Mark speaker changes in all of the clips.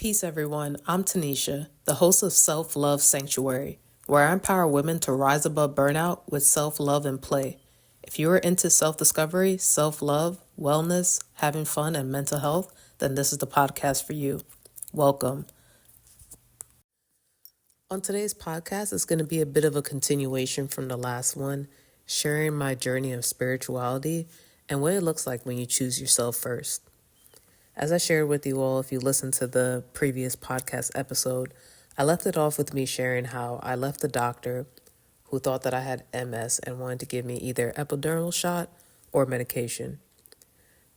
Speaker 1: Peace, everyone. I'm Tanisha, the host of Self Love Sanctuary, where I empower women to rise above burnout with self love and play. If you are into self discovery, self love, wellness, having fun, and mental health, then this is the podcast for you. Welcome. On today's podcast, it's going to be a bit of a continuation from the last one, sharing my journey of spirituality and what it looks like when you choose yourself first. As I shared with you all, if you listened to the previous podcast episode, I left it off with me sharing how I left the doctor who thought that I had MS and wanted to give me either epidural shot or medication.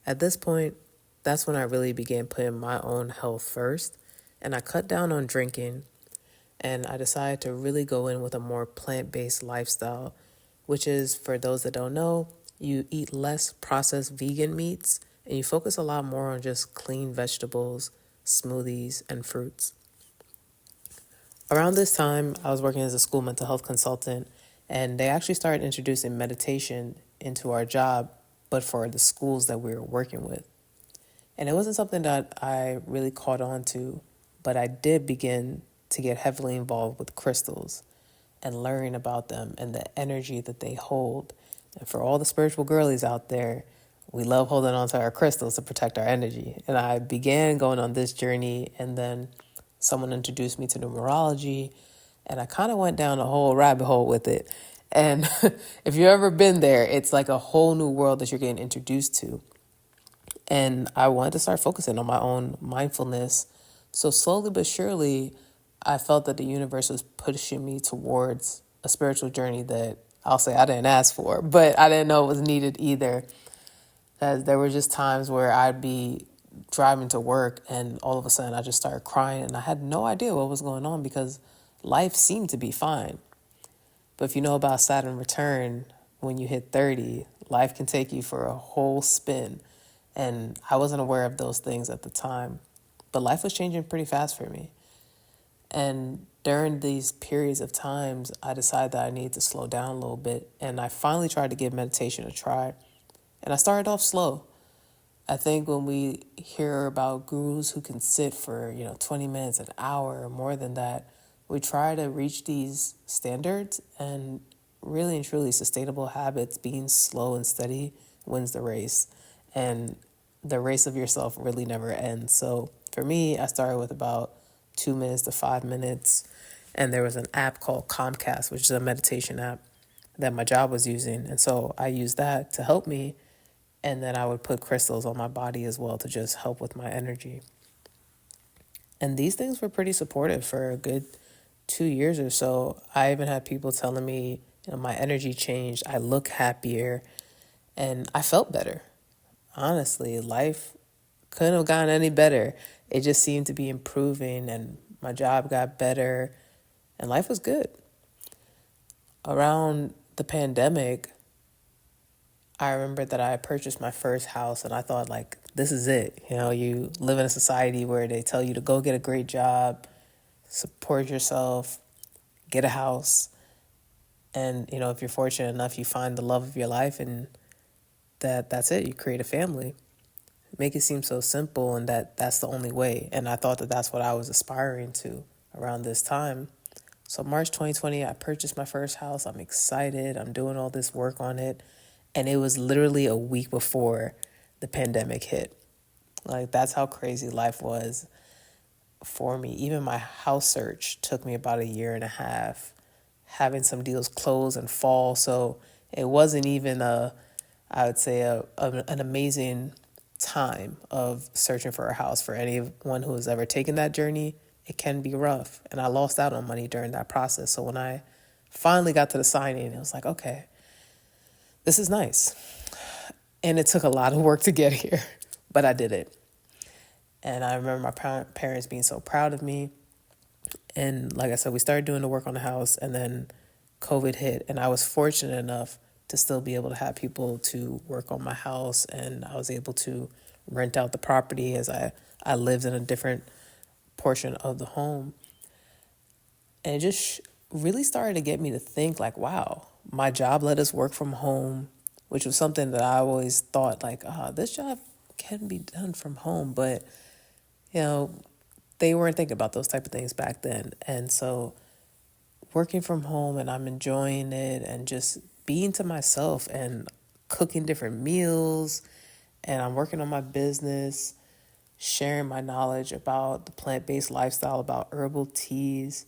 Speaker 1: At this point, that's when I really began putting my own health first, and I cut down on drinking, and I decided to really go in with a more plant-based lifestyle, which is, for those that don't know, you eat less processed vegan meats and you focus a lot more on just clean vegetables, smoothies, and fruits. Around this time, I was working as a school mental health consultant, and they actually started introducing meditation into our job, but for the schools that we were working with. And it wasn't something that I really caught on to, but I did begin to get heavily involved with crystals and learning about them and the energy that they hold. And for all the spiritual girlies out there, we love holding on to our crystals to protect our energy. And I began going on this journey, and then someone introduced me to numerology, and I kind of went down a whole rabbit hole with it. And if you've ever been there, it's like a whole new world that you're getting introduced to. And I wanted to start focusing on my own mindfulness. So slowly but surely, I felt that the universe was pushing me towards a spiritual journey that I'll say I didn't ask for, but I didn't know it was needed either. As there were just times where I'd be driving to work and all of a sudden I just started crying, and I had no idea what was going on because life seemed to be fine. But if you know about Saturn return, when you hit 30, life can take you for a whole spin. And I wasn't aware of those things at the time, but life was changing pretty fast for me. And during these periods of times, I decided that I needed to slow down a little bit. And I finally tried to give meditation a try. And I started off slow. I think when we hear about gurus who can sit for, 20 minutes, an hour, or more than that, we try to reach these standards, and really and truly sustainable habits, being slow and steady, wins the race. And the race of yourself really never ends. So for me, I started with about 2 minutes to 5 minutes. And there was an app called Comcast, which is a meditation app that my job was using. And so I used that to help me. And then I would put crystals on my body as well to just help with my energy. And these things were pretty supportive for a good 2 years or so. I even had people telling me, my energy changed. I look happier and I felt better. Honestly, life couldn't have gotten any better. It just seemed to be improving, and my job got better, and life was good. Around the pandemic, I remember that I purchased my first house, and I thought, this is it. You live in a society where they tell you to go get a great job, support yourself, get a house. And, if you're fortunate enough, you find the love of your life, and that's it. You create a family. Make it seem so simple, and that's the only way. And I thought that that's what I was aspiring to around this time. So March 2020, I purchased my first house. I'm excited. I'm doing all this work on it. And it was literally a week before the pandemic hit. That's how crazy life was for me. Even my house search took me about 1.5 years, having some deals close and fall. So it wasn't even an amazing time of searching for a house. For anyone who has ever taken that journey, it can be rough. And I lost out on money during that process. So when I finally got to the signing, it was like, okay, this is nice. And it took a lot of work to get here, but I did it. And I remember my parents being so proud of me. And like I said, we started doing the work on the house, and then COVID hit, and I was fortunate enough to still be able to have people to work on my house, and I was able to rent out the property as I lived in a different portion of the home. And it just really started to get me to think wow, my job let us work from home, which was something that I always thought this job can be done from home. But, they weren't thinking about those type of things back then. And so working from home, and I'm enjoying it, and just being to myself and cooking different meals, and I'm working on my business, sharing my knowledge about the plant-based lifestyle, about herbal teas,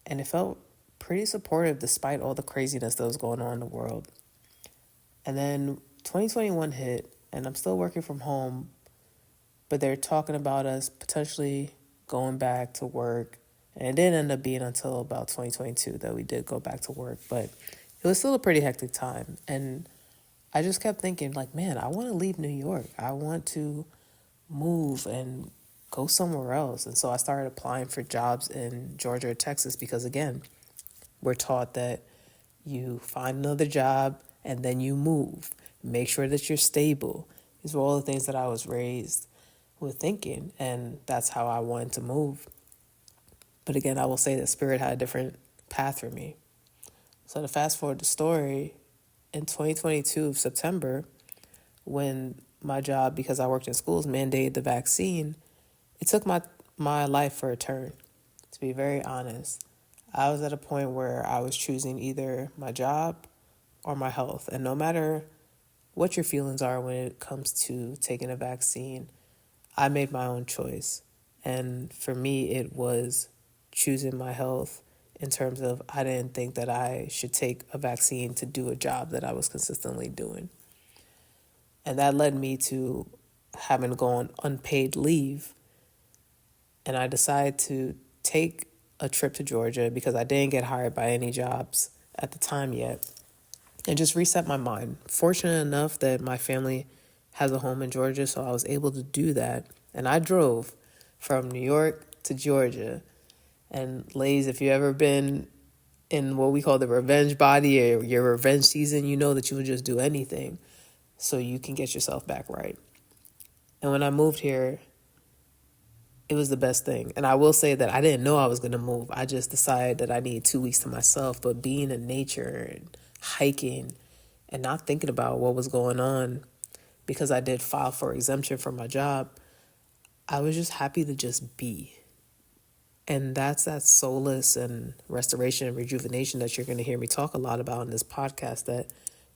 Speaker 1: and it felt pretty supportive despite all the craziness that was going on in the world. And then 2021 hit, and I'm still working from home, but they're talking about us potentially going back to work. And it didn't end up being until about 2022 that we did go back to work, but it was still a pretty hectic time. And I just kept thinking, like, man, I want to leave New York. I want to move and go somewhere else. And so I started applying for jobs in Georgia or Texas because, again, we're taught that you find another job and then you move. Make sure that you're stable. These were all the things that I was raised with thinking, and that's how I wanted to move. But again, I will say that Spirit had a different path for me. So to fast forward the story, in 2022 of September, when my job, because I worked in schools, mandated the vaccine, it took my life for a turn, to be very honest. I was at a point where I was choosing either my job or my health. And no matter what your feelings are when it comes to taking a vaccine, I made my own choice. And for me, it was choosing my health in terms of I didn't think that I should take a vaccine to do a job that I was consistently doing. And that led me to having to go on unpaid leave. And I decided to take a trip to Georgia because I didn't get hired by any jobs at the time yet, and just reset my mind. Fortunate enough that my family has a home in Georgia, so I was able to do that. And I drove from New York to Georgia. And ladies, if you've ever been in what we call the revenge body or your revenge season, you know that you would just do anything so you can get yourself back right. And when I moved here, it was the best thing. And I will say that I didn't know I was going to move. I just decided that I needed 2 weeks to myself. But being in nature and hiking and not thinking about what was going on, because I did file for exemption from my job, I was just happy to just be. And that's that solace and restoration and rejuvenation that you're going to hear me talk a lot about in this podcast. That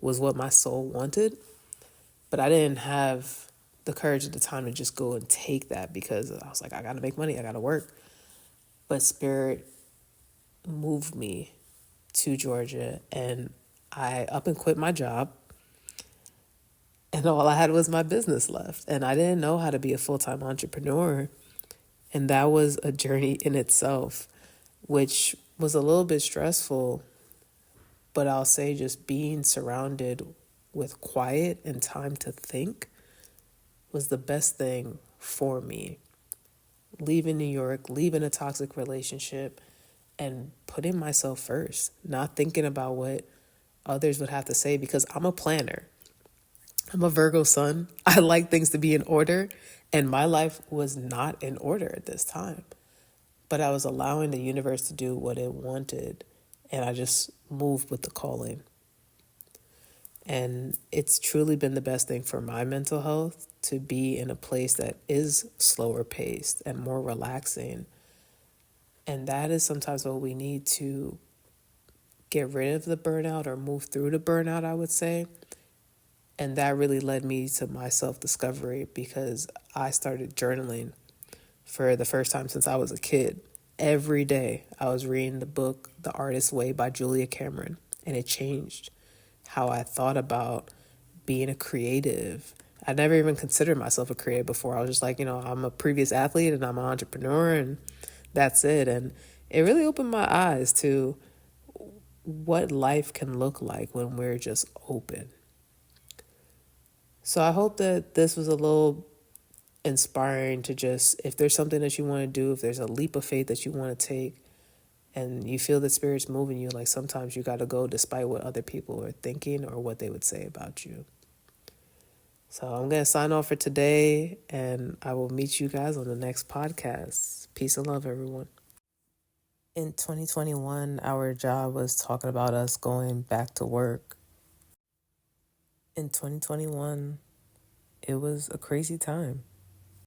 Speaker 1: was what my soul wanted. But I didn't have the courage at the time to just go and take that because I was like, I got to make money. I got to work. But Spirit moved me to Georgia, and I up and quit my job. And all I had was my business left. And I didn't know how to be a full-time entrepreneur. And that was a journey in itself, which was a little bit stressful. But I'll say just being surrounded with quiet and time to think was the best thing for me. Leaving New York, leaving a toxic relationship, and putting myself first, not thinking about what others would have to say, because I'm a planner. I'm a Virgo sun. I like things to be in order, and my life was not in order at this time. But I was allowing the universe to do what it wanted, and I just moved with the calling. And it's truly been the best thing for my mental health to be in a place that is slower paced and more relaxing. And that is sometimes what we need to get rid of the burnout or move through the burnout, I would say. And that really led me to my self-discovery because I started journaling for the first time since I was a kid. Every day I was reading the book, The Artist's Way by Julia Cameron, and it changed how I thought about being a creative. I never even considered myself a creative before. I was just like, I'm a previous athlete and I'm an entrepreneur and that's it. And it really opened my eyes to what life can look like when we're just open. So I hope that this was a little inspiring to just, if there's something that you want to do, if there's a leap of faith that you want to take, and you feel the Spirit's moving you, like sometimes you got to go despite what other people are thinking or what they would say about you. So I'm going to sign off for today, and I will meet you guys on the next podcast. Peace and love, everyone. In 2021, our job was talking about us going back to work. In 2021, it was a crazy time.